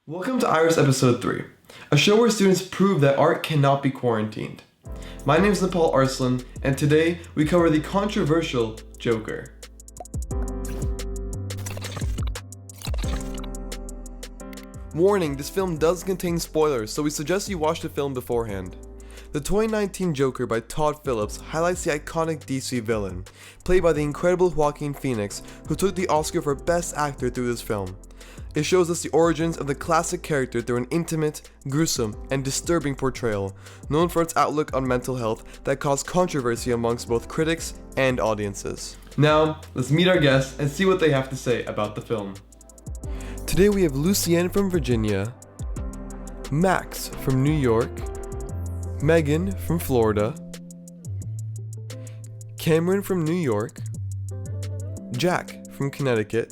Welcome to Iris Episode 3, a show where students prove that art cannot be quarantined. My name is Nepal Arslan, and today we cover the controversial Joker. Warning, this film does contain spoilers, so we suggest you watch the film beforehand. The 2019 Joker by Todd Phillips highlights the iconic DC villain, played by the incredible Joaquin Phoenix, who took the Oscar for Best Actor through this film. It shows us the origins of the classic character through an intimate, gruesome, and disturbing portrayal, known for its outlook on mental health that caused controversy amongst both critics and audiences. Now, let's meet our guests and see what they have to say about the film. Today we have Lucienne from Virginia, Max from New York, Megan from Florida, Cameron from New York, Jack from Connecticut,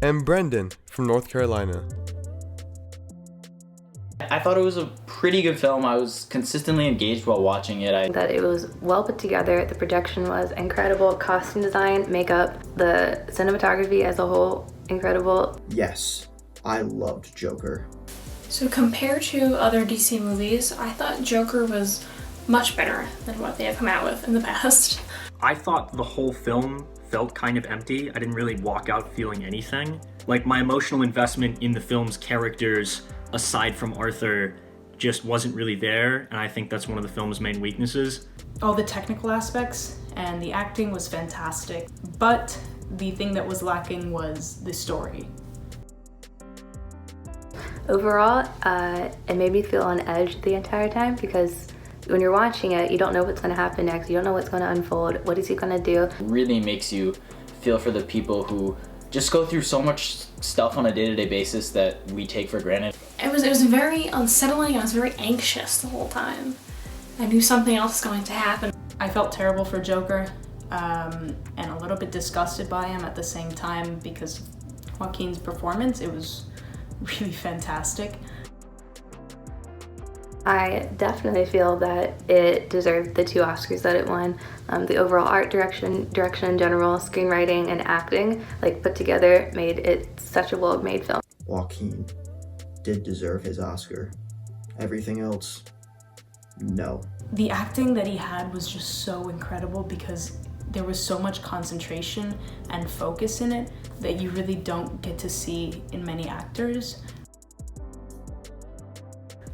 and Brendan from North Carolina. I thought it was a pretty good film. I was consistently engaged while watching it. That it was well put together, the production was incredible, costume design, makeup, the cinematography as a whole, incredible. Yes, I loved Joker. So compared to other DC movies, I thought Joker was much better than what they have come out with in the past. I thought the whole film felt kind of empty. I didn't really walk out feeling anything. Like, my emotional investment in the film's characters, aside from Arthur, just wasn't really there, and I think that's one of the film's main weaknesses. All the technical aspects and the acting was fantastic, but the thing that was lacking was the story. Overall, it made me feel on edge the entire time because when you're watching it, you don't know what's going to happen next. You don't know what's going to unfold. What is he going to do? It really makes you feel for the people who just go through so much stuff on a day-to-day basis that we take for granted. It was very unsettling. I was very anxious the whole time. I knew something else was going to happen. I felt terrible for Joker and a little bit disgusted by him at the same time because Joaquin's performance, it was really fantastic. I definitely feel that it deserved the 2 Oscars that it won. The overall art direction in general, screenwriting, and acting, put together, made it such a well-made film. Joaquin did deserve his Oscar. Everything else, no. The acting that he had was just so incredible because there was so much concentration and focus in it that you really don't get to see in many actors.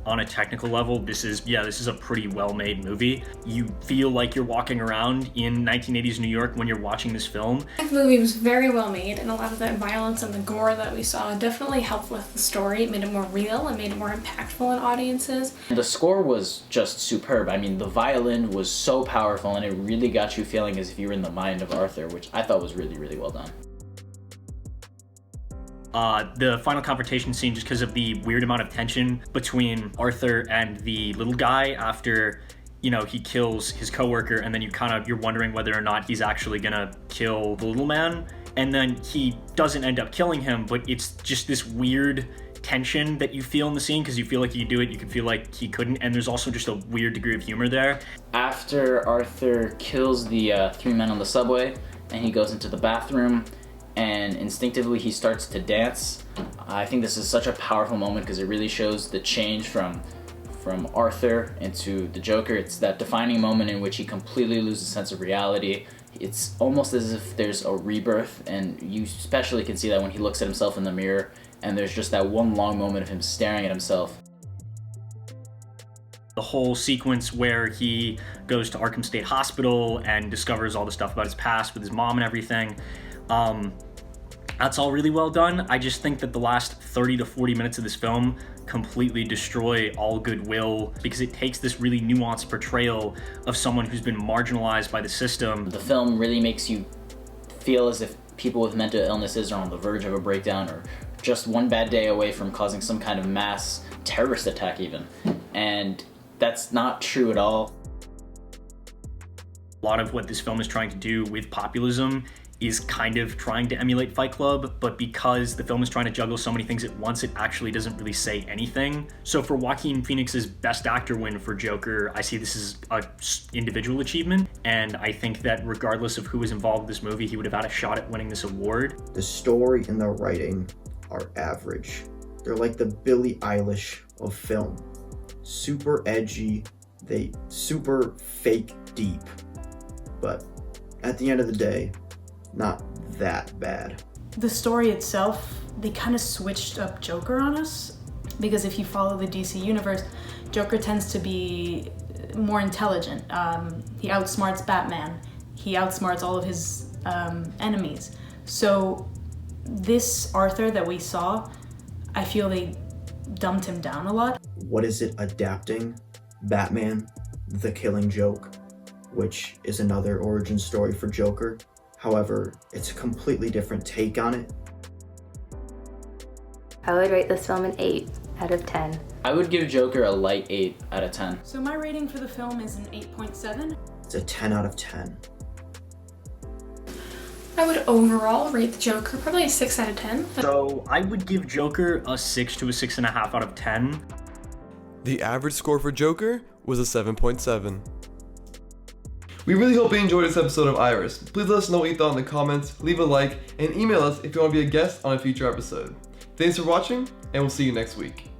On a technical level, this is a pretty well-made movie. You feel like you're walking around in 1980s New York when you're watching this film. The movie was very well made, and a lot of that violence and the gore that we saw definitely helped with the story. It made it more real and made it more impactful on audiences. The score was just superb. I mean, the violin was so powerful, and it really got you feeling as if you were in the mind of Arthur, which I thought was really, really well done. The final confrontation scene, just because of the weird amount of tension between Arthur and the little guy after, he kills his coworker, and then you're wondering whether or not he's actually gonna kill the little man, and then he doesn't end up killing him, but it's just this weird tension that you feel in the scene because you feel like he could do it, you can feel like he couldn't, and there's also just a weird degree of humor there. After Arthur kills the 3 men on the subway, and he goes into the bathroom, and instinctively he starts to dance. I think this is such a powerful moment because it really shows the change from Arthur into the Joker. It's that defining moment in which he completely loses sense of reality. It's almost as if there's a rebirth, and you especially can see that when he looks at himself in the mirror, and there's just that one long moment of him staring at himself. The whole sequence where he goes to Arkham State Hospital and discovers all the stuff about his past with his mom and everything. That's all really well done. I just think that the last 30 to 40 minutes of this film completely destroy all goodwill because it takes this really nuanced portrayal of someone who's been marginalized by the system. The film really makes you feel as if people with mental illnesses are on the verge of a breakdown or just one bad day away from causing some kind of mass terrorist attack even. And that's not true at all. A lot of what this film is trying to do with populism is kind of trying to emulate Fight Club, but because the film is trying to juggle so many things at once, it actually doesn't really say anything. So for Joaquin Phoenix's Best Actor win for Joker, I see this as an individual achievement, and I think that regardless of who was involved with this movie, he would have had a shot at winning this award. The story and the writing are average. They're like the Billie Eilish of film. Super edgy, they super fake deep. But at the end of the day, not that bad. The story itself, they kind of switched up Joker on us, because if you follow the DC universe, Joker tends to be more intelligent. He outsmarts Batman. He outsmarts all of his enemies. So this Arthur that we saw, I feel they dumbed him down a lot. What is it adapting? Batman, The Killing Joke, which is another origin story for Joker. However, it's a completely different take on it. I would rate this film an 8 out of 10. I would give Joker a light 8 out of 10. So my rating for the film is an 8.7. It's a 10 out of 10. I would overall rate the Joker probably a 6 out of 10. So I would give Joker a 6 to a 6.5 out of 10. The average score for Joker was a 7.7. We really hope you enjoyed this episode of Iris. Please let us know what you thought in the comments, leave a like, and email us if you want to be a guest on a future episode. Thanks for watching, and we'll see you next week.